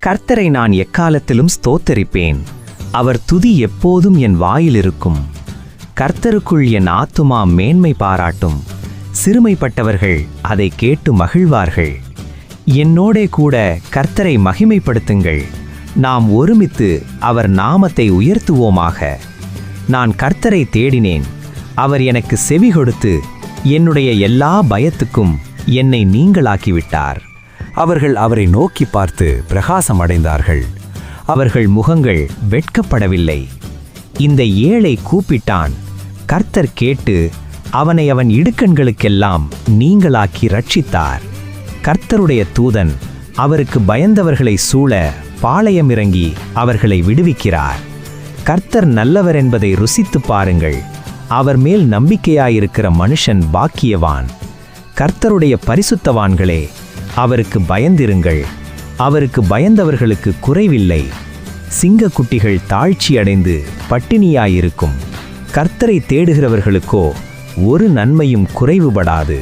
கர்த்தரை நான் எக்காலத்திலும் ஸ்தோத்தரிப்பேன். அவர் துதி எப்போதும் என் வாயில் இருக்கும். கர்த்தருக்குள் என் ஆத்துமா மேன்மை பாராட்டும். சிறுமைப்பட்டவர்கள் அதை கேட்டு மகிழ்வார்கள். என்னோடே கூட கர்த்தரை மகிமைப்படுத்துங்கள். நாம் ஒருமித்து அவர் நாமத்தை உயர்த்துவோமாக. நான் கர்த்தரை தேடினேன், அவர் எனக்கு செவி கொடுத்து என்னுடைய எல்லா பயத்துக்கும் என்னை நீங்களாக்கிவிட்டார். அவர்கள் அவரை நோக்கி பார்த்து பிரகாசமடைந்தார்கள். அவர்கள் முகங்கள் வெட்கப்படவில்லை. இந்த ஏழை கூப்பிட்டான், கர்த்தர் கேட்டு அவனை அவன் இடுக்கண்களுக்கெல்லாம் நீங்களாக்கி ரட்சித்தார். கர்த்தருடைய தூதன் அவருக்கு பயந்தவர்களை சூழ பாளையமிறங்கி அவர்களை விடுவிக்கிறார். கர்த்தர் நல்லவர் என்பதை ருசித்துப் பாருங்கள். அவர் மேல் நம்பிக்கையாயிருக்கிற மனுஷன் பாக்கியவான். கர்த்தருடைய பரிசுத்தவான்களே, அவருக்கு பயந்திருங்கள். அவருக்கு பயந்தவர்களுக்கு குறைவில்லை. சிங்கக்குட்டிகள் தாழ்ச்சியடைந்து பட்டினியாயிருக்கும். கர்த்தரை தேடுகிறவர்களுக்கோ ஒரு நன்மையும் குறைவுபடாது.